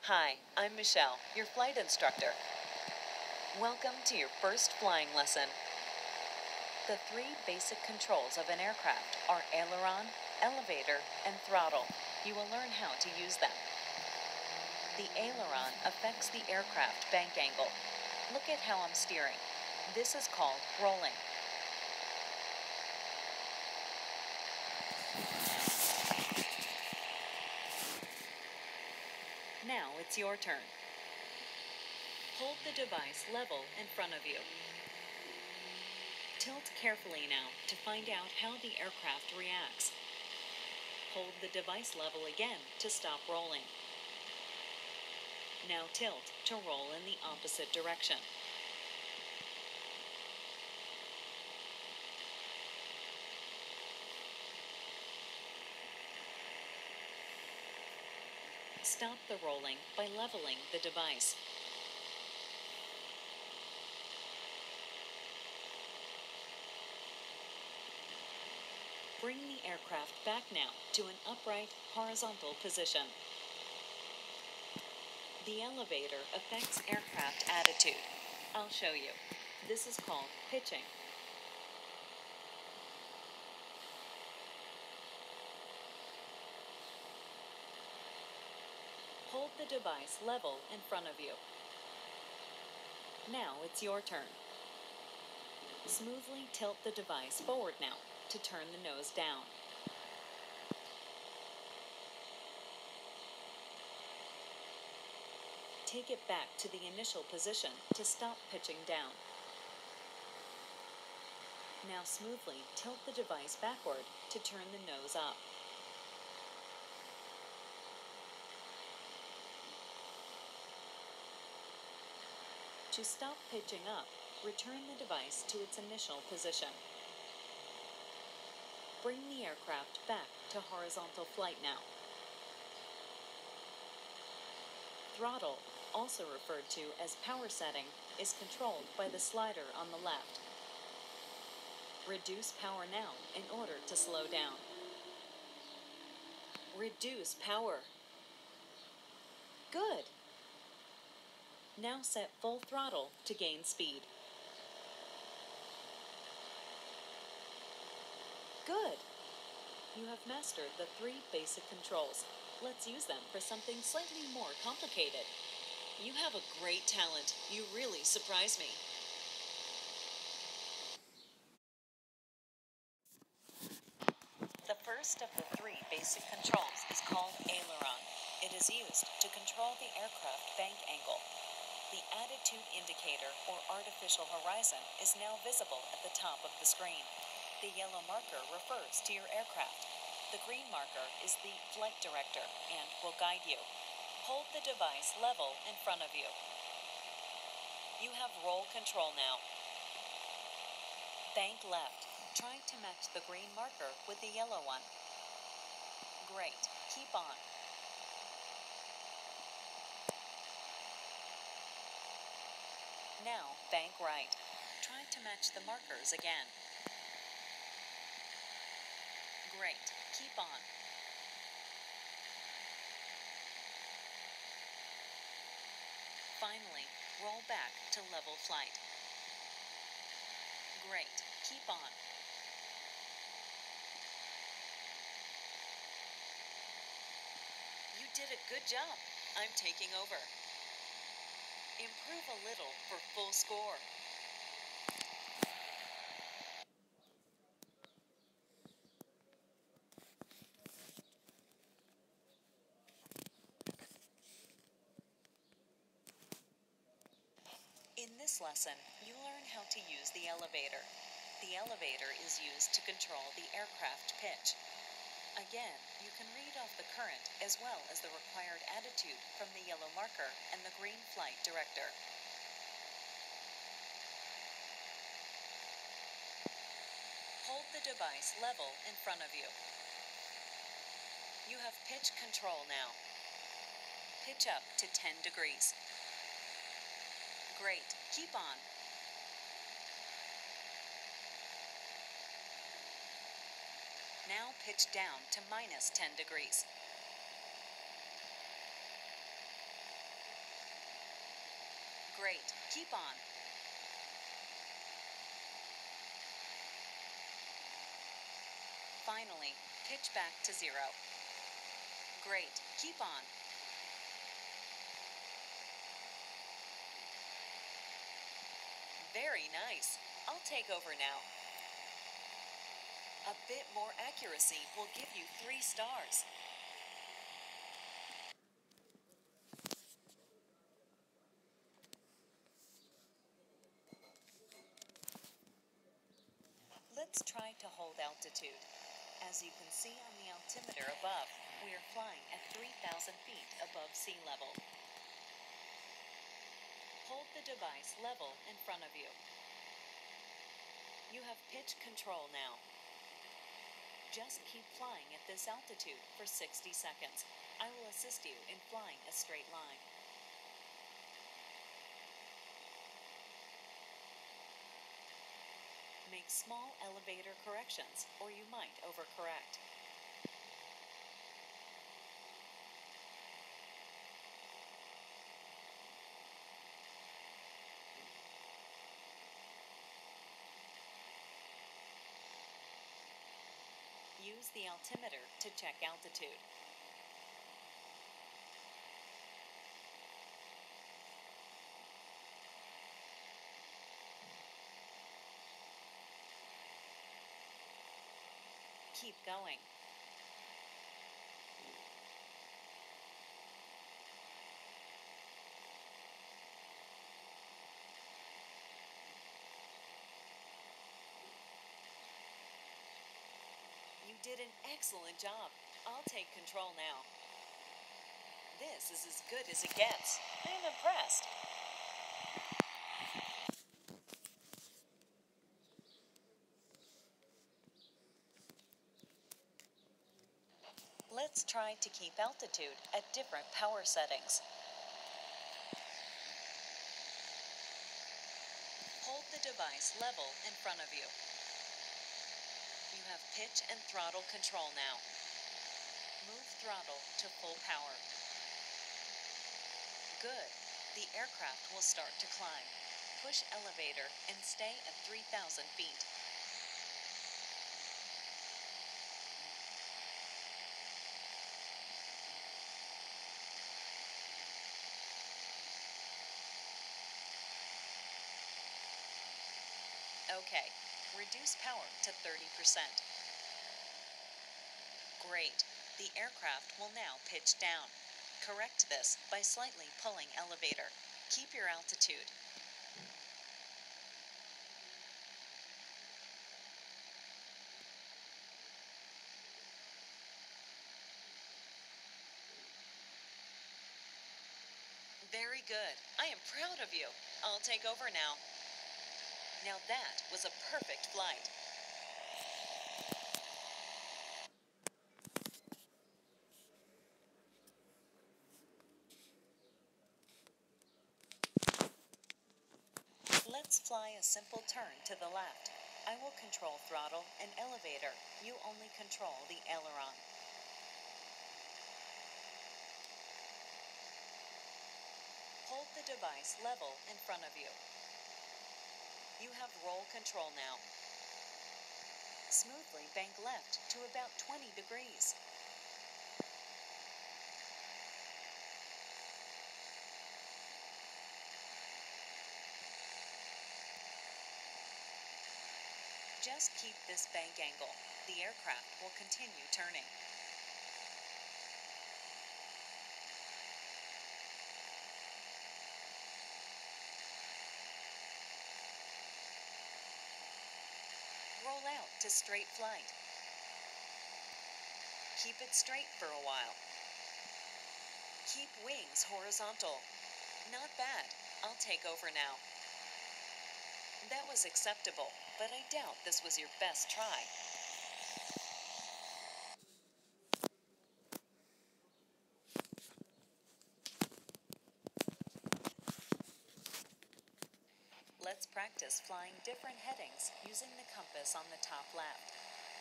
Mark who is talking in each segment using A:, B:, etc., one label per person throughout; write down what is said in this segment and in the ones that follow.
A: Hi, I'm Michelle, your flight instructor. Welcome to your first flying lesson. The three basic controls of an aircraft are aileron, elevator, and throttle. You will learn how to use them. The aileron affects the aircraft bank angle. Look at how I'm steering. This is called rolling. Now it's your turn. Hold the device level in front of you. Tilt carefully now to find out how the aircraft reacts. Hold the device level again to stop rolling. Now tilt to roll in the opposite direction. Stop the rolling by leveling the device. Bring the aircraft back now to an upright, horizontal position. The elevator affects aircraft attitude. I'll show you. This is called pitching. Hold the device level in front of you. Now it's your turn. Smoothly tilt the device forward now to turn the nose down. Take it back to the initial position to stop pitching down. Now smoothly tilt the device backward to turn the nose up. To stop pitching up, return the device to its initial position. Bring the aircraft back to horizontal flight now. Throttle, also referred to as power setting, is controlled by the slider on the left. Reduce power now in order to slow down. Reduce power. Good. Now set full throttle to gain speed. Good. You have mastered the three basic controls. Let's use them for something slightly more complicated. You have a great talent. You really surprise me. The first of the three basic controls is called aileron. It is used to control the aircraft bank angle. The attitude indicator, or artificial horizon, is now visible at the top of the screen. The yellow marker refers to your aircraft. The green marker is the flight director and will guide you. Hold the device level in front of you. You have roll control now. Bank left, trying to match the green marker with the yellow one. Great, keep on. Now bank right, try to match the markers again. Great, keep on. Finally, roll back to level flight. Great, keep on. You did a good job. I'm taking over. Improve a little for full score. In this lesson, you learn how to use the elevator. The elevator is used to control the aircraft pitch. Again, you can read off the current as well as the required attitude from the yellow marker and the green flight director. Hold the device level in front of you. You have pitch control now. Pitch up to 10 degrees. Great, keep on. Now pitch down to -10 degrees. Great. Keep on. Finally, pitch back to 0. Great. Keep on. Very nice. I'll take over now. A bit more accuracy will give you 3 stars. Let's try to hold altitude. As you can see on the altimeter above, we are flying at 3,000 feet above sea level. Hold the device level in front of you. You have pitch control now. Just keep flying at this altitude for 60 seconds. I will assist you in flying a straight line. Make small elevator corrections, or you might overcorrect. Use the altimeter to check altitude. Keep going. You did an excellent job. I'll take control now. This is as good as it gets. I'm impressed. Let's try to keep altitude at different power settings. Hold the device level in front of you. You have pitch and throttle control now. Move throttle to full power. Good. The aircraft will start to climb. Push elevator and stay at 3,000 feet. Okay, reduce power to 30%. Great. The aircraft will now pitch down. Correct this by slightly pulling elevator. Keep your altitude. Very good. I am proud of you. I'll take over now. Now that was a perfect flight. Let's fly a simple turn to the left. I will control throttle and elevator. You only control the aileron. Hold the device level in front of you. You have roll control now. Smoothly bank left to about 20 degrees. Just keep this bank angle. The aircraft will continue turning. Roll out to straight flight. Keep it straight for a while. Keep wings horizontal. Not bad. I'll take over now. That was acceptable, but I doubt this was your best try. Let's practice flying different headings using the compass on the top left.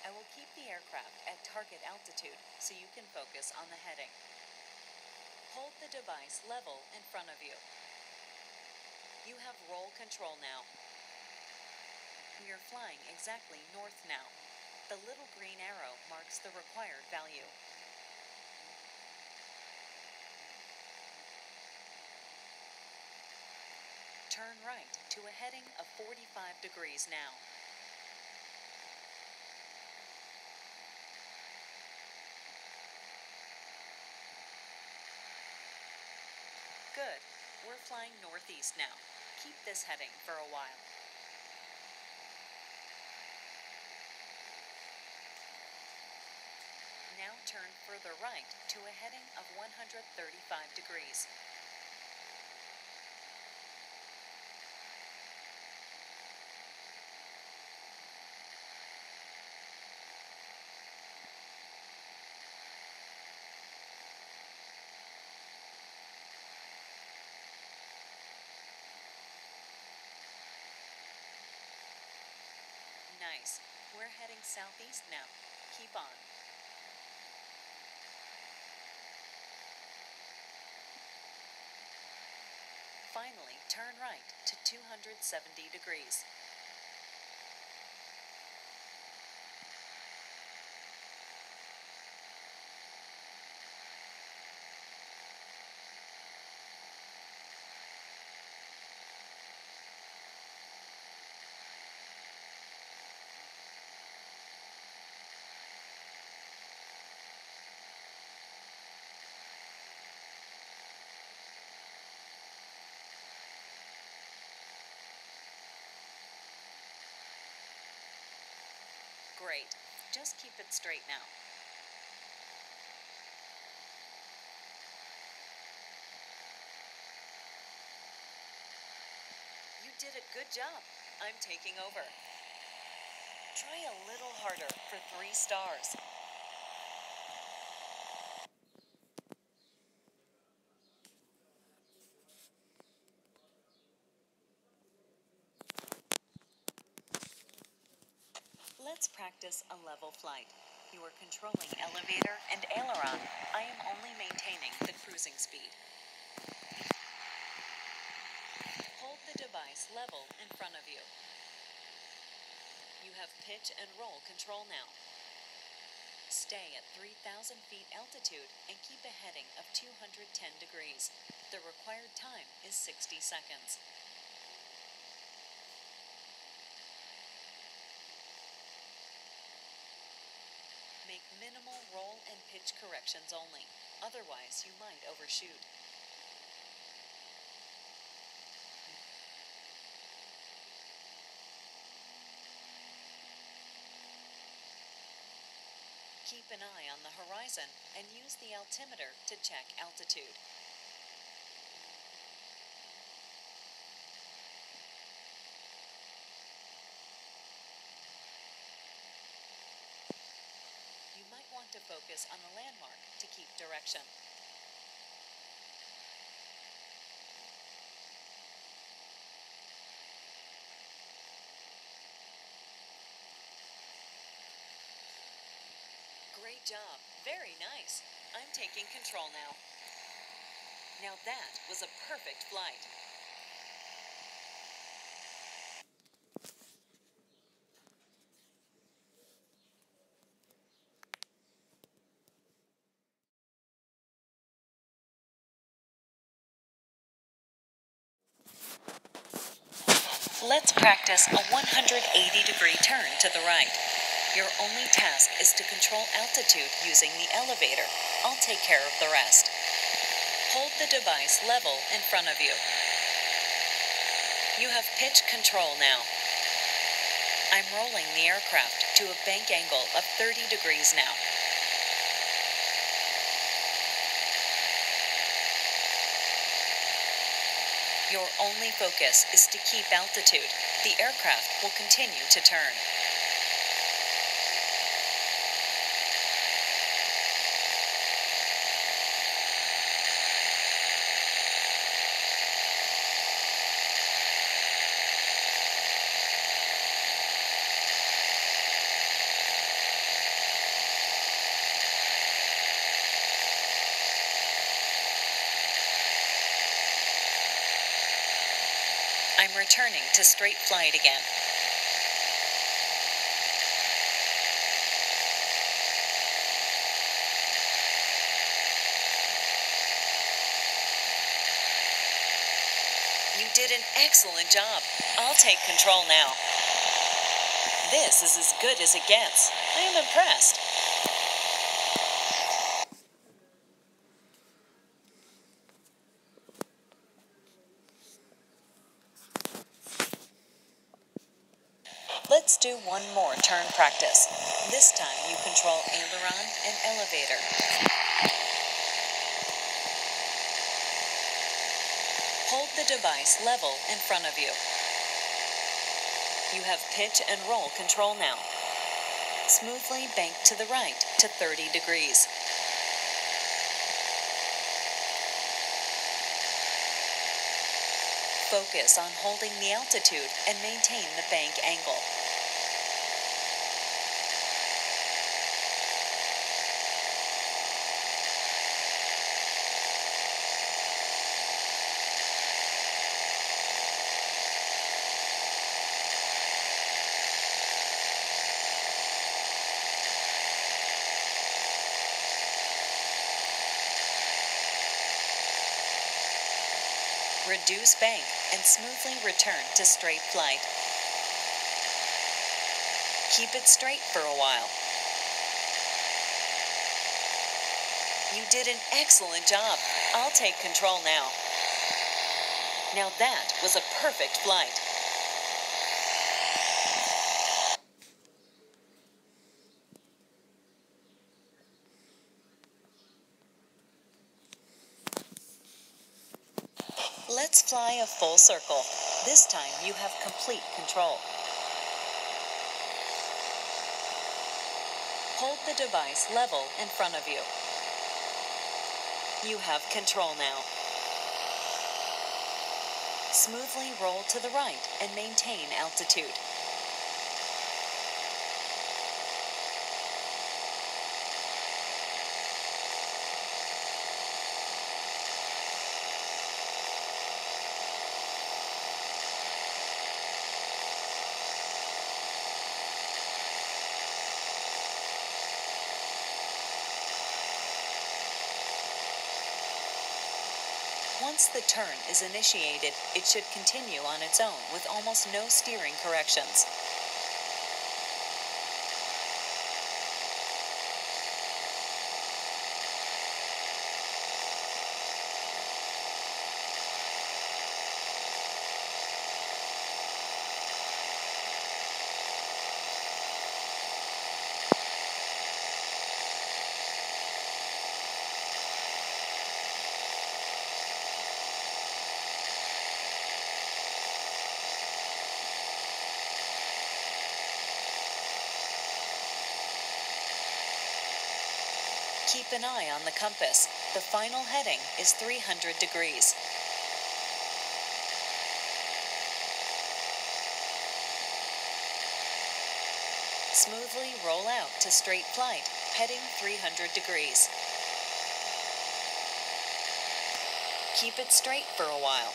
A: I will keep the aircraft at target altitude so you can focus on the heading. Hold the device level in front of you. You have roll control now. We are flying exactly north now. The little green arrow marks the required value. Turn right to a heading of 45 degrees now. Good. We're flying northeast now. Keep this heading for a while. Now turn further right to a heading of 135 degrees. Nice. We're heading southeast now. Keep on. Finally, turn right to 270 degrees. Great. Just keep it straight now. You did a good job. I'm taking over. Try a little harder for 3 stars. Let's practice a level flight. You are controlling elevator and aileron. I am only maintaining the cruising speed. Hold the device level in front of you. You have pitch and roll control now. Stay at 3,000 feet altitude and keep a heading of 210 degrees. The required time is 60 seconds. Make minimal roll and pitch corrections only. Otherwise, you might overshoot. Keep an eye on the horizon and use the altimeter to check altitude. You might want to focus on the landmark to keep direction. Great job. Very nice. I'm taking control now. Now that was a perfect flight. Let's practice a 180-degree turn to the right. Your only task is to control altitude using the elevator. I'll take care of the rest. Hold the device level in front of you. You have pitch control now. I'm rolling the aircraft to a bank angle of 30 degrees now. Your only focus is to keep altitude. The aircraft will continue to turn. I'm returning to straight flight again. You did an excellent job. I'll take control now. This is as good as it gets. I am impressed. Let's do one more turn practice. This time you control aileron and elevator. Hold the device level in front of you. You have pitch and roll control now. Smoothly bank to the right to 30 degrees. Focus on holding the altitude and maintain the bank angle. Reduce bank and smoothly return to straight flight. Keep it straight for a while. You did an excellent job. I'll take control now. Now that was a perfect flight. Let's fly a full circle. This time you have complete control. Hold the device level in front of you. You have control now. Smoothly roll to the right and maintain altitude. Once the turn is initiated, it should continue on its own with almost no steering corrections. Keep an eye on the compass. The final heading is 300 degrees. Smoothly roll out to straight flight, heading 300 degrees. Keep it straight for a while.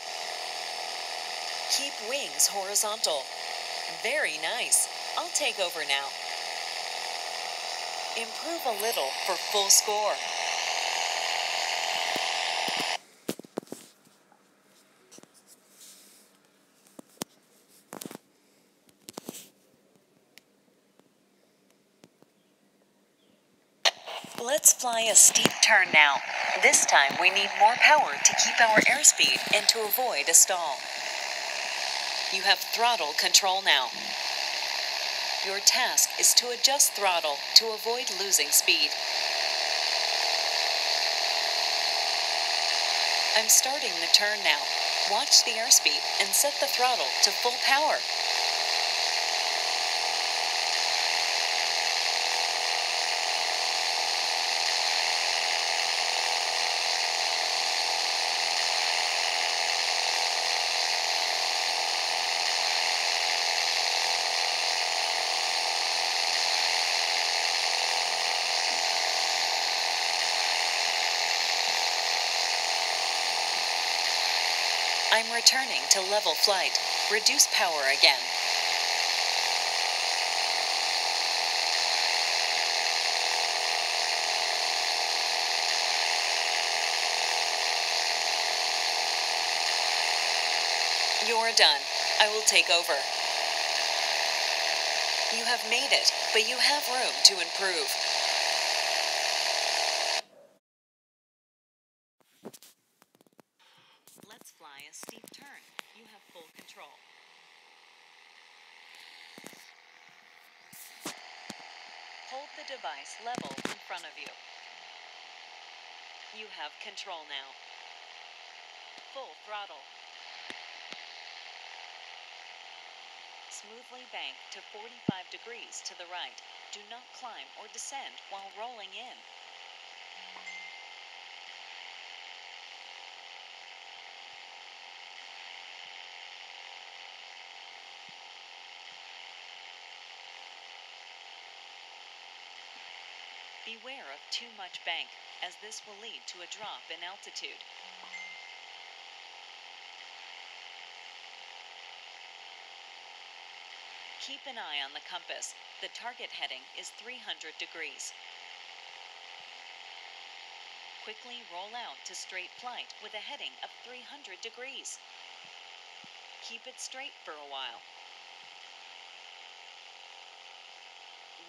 A: Keep wings horizontal. Very nice. I'll take over now. Improve a little for full score. Let's fly a steep turn now. This time we need more power to keep our airspeed and to avoid a stall. You have throttle control now. Your task is to adjust throttle to avoid losing speed. I'm starting the turn now. Watch the airspeed and set the throttle to full power. I'm returning to level flight. Reduce power again. You're done. I will take over. You have made it, but you have room to improve. Let's fly a steep turn. You have full control. Hold the device level in front of you. You have control now. Full throttle. Smoothly bank to 45 degrees to the right. Do not climb or descend while rolling in. Beware of too much bank, as this will lead to a drop in altitude. Keep an eye on the compass. The target heading is 300 degrees. Quickly roll out to straight flight with a heading of 300 degrees. Keep it straight for a while.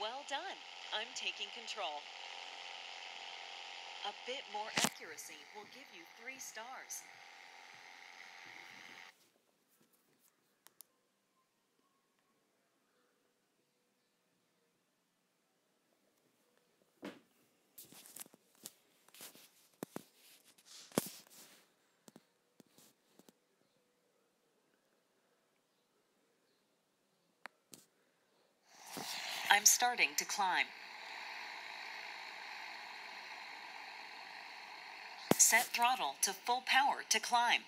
A: Well done. I'm taking control. A bit more accuracy will give you 3 stars. I'm starting to climb. Set throttle to full power to climb.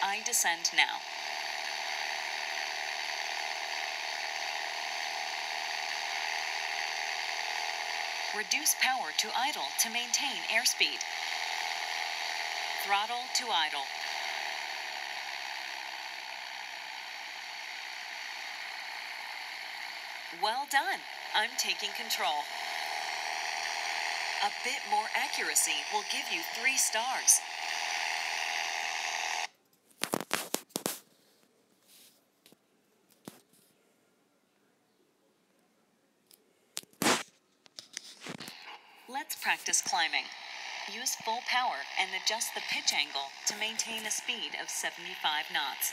A: I descend now. Reduce power to idle to maintain airspeed. Throttle to idle. Well done. I'm taking control. A bit more accuracy will give you 3 stars. Let's practice climbing. Use full power and adjust the pitch angle to maintain a speed of 75 knots.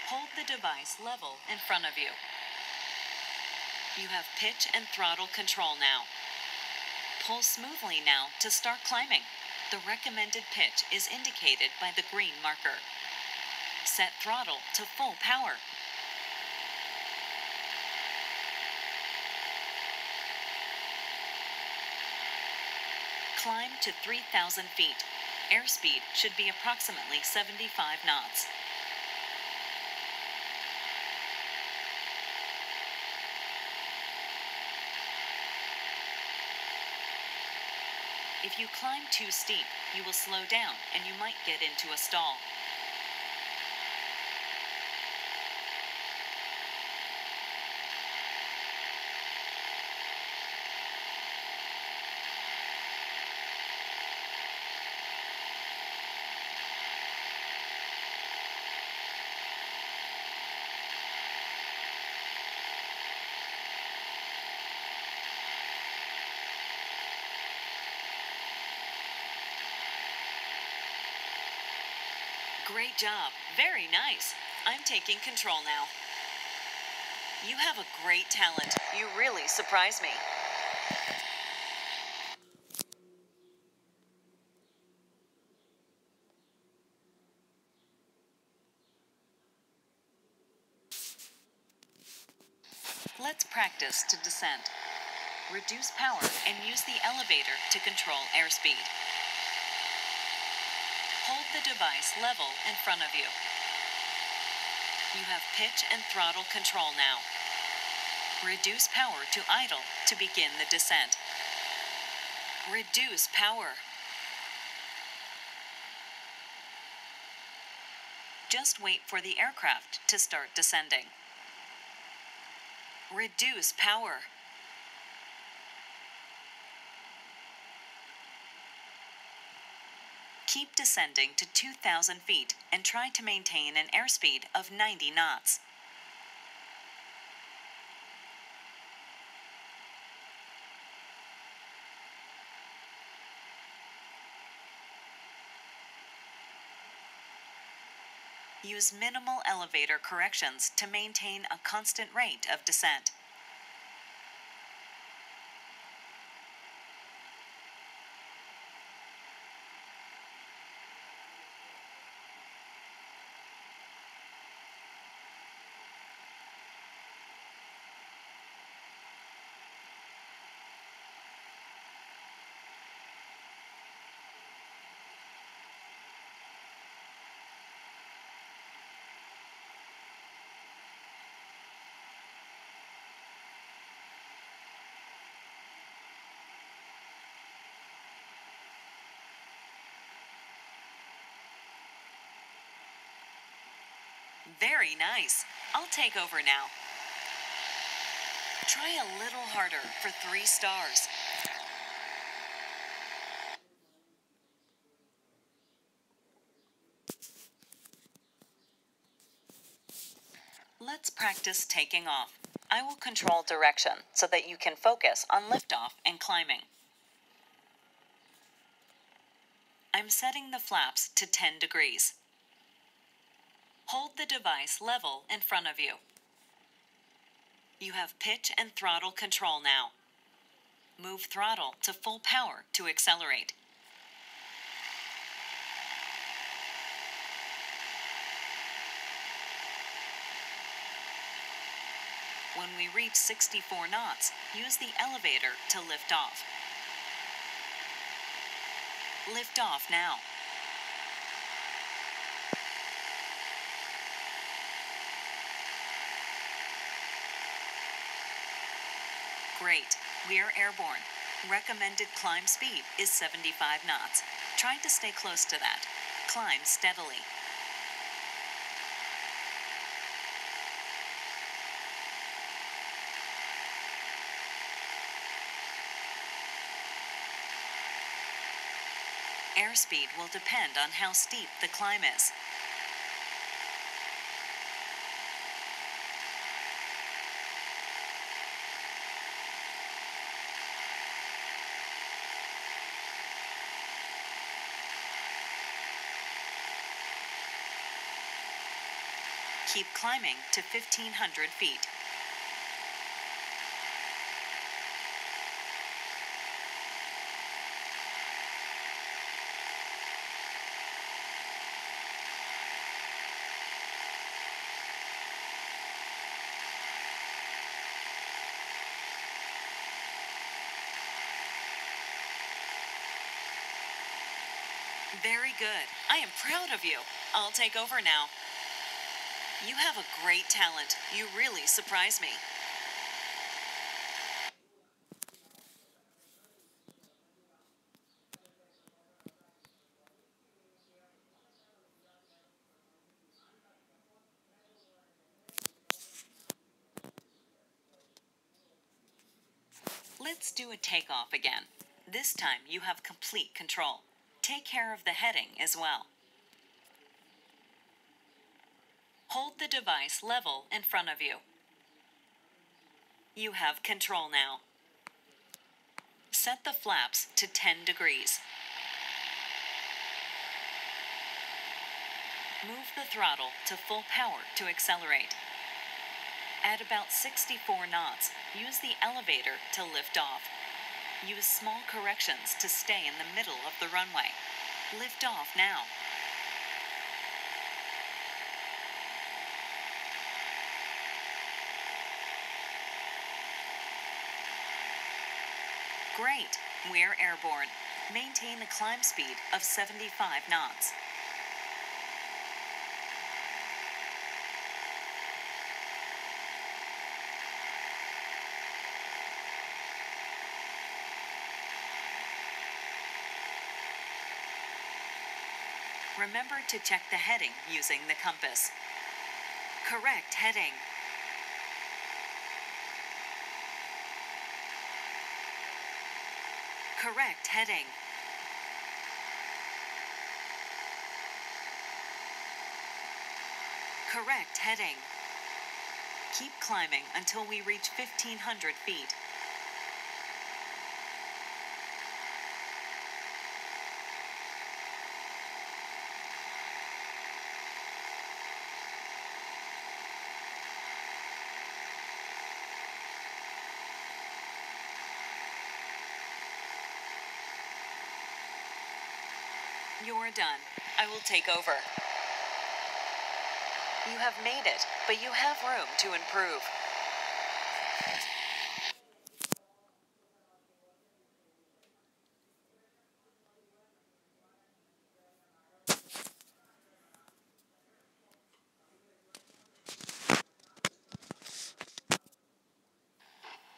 A: Hold the device level in front of you. You have pitch and throttle control now. Pull smoothly now to start climbing. The recommended pitch is indicated by the green marker. Set throttle to full power. Climb to 3,000 feet. Airspeed should be approximately 75 knots. If you climb too steep, you will slow down and you might get into a stall. Great job. Very nice. I'm taking control now. You have a great talent. You really surprise me. Let's practice to descend. Reduce power and use the elevator to control airspeed. Hold the device level in front of you. You have pitch and throttle control now. Reduce power to idle to begin the descent. Reduce power. Just wait for the aircraft to start descending. Reduce power. Keep descending to 2,000 feet and try to maintain an airspeed of 90 knots. Use minimal elevator corrections to maintain a constant rate of descent. Very nice. I'll take over now. Try a little harder for 3 stars. Let's practice taking off. I will control direction so that you can focus on liftoff and climbing. I'm setting the flaps to 10 degrees. Hold the device level in front of you. You have pitch and throttle control now. Move throttle to full power to accelerate. When we reach 64 knots, use the elevator to lift off. Lift off now. Great, we are airborne. Recommended climb speed is 75 knots. Try to stay close to that. Climb steadily. Airspeed will depend on how steep the climb is. Keep climbing to 1,500 feet. Very good. I am proud of you. I'll take over now. You have a great talent. You really surprise me. Let's do a takeoff again. This time you have complete control. Take care of the heading as well. Hold the device level in front of you. You have control now. Set the flaps to 10 degrees. Move the throttle to full power to accelerate. At about 64 knots, use the elevator to lift off. Use small corrections to stay in the middle of the runway. Lift off now. Great, we're airborne. Maintain a climb speed of 75 knots. Remember to check the heading using the compass. Correct heading. Correct heading. Correct heading. Keep climbing until we reach 1,500 feet. You're done. I will take over. You have made it, but you have room to improve.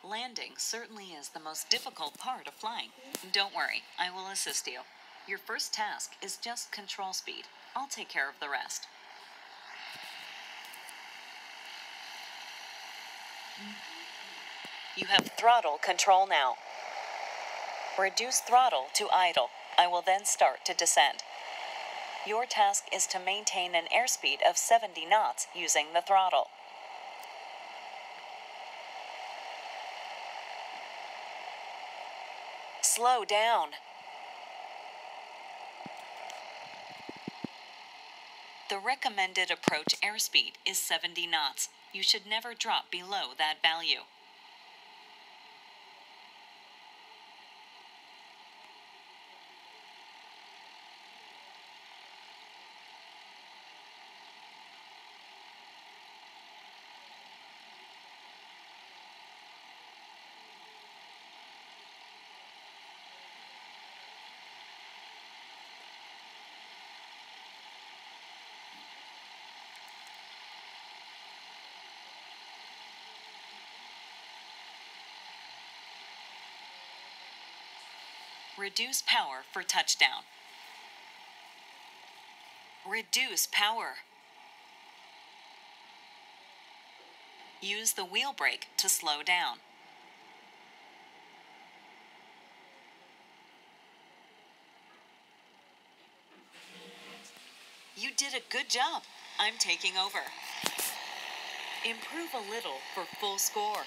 A: Landing certainly is the most difficult part of flying. Don't worry, I will assist you. Your first task is just control speed. I'll take care of the rest. You have throttle control now. Reduce throttle to idle. I will then start to descend. Your task is to maintain an airspeed of 70 knots using the throttle. Slow down. The recommended approach airspeed is 70 knots. You should never drop below that value. Reduce power for touchdown. Reduce power. Use the wheel brake to slow down. You did a good job. I'm taking over. Improve a little for full score.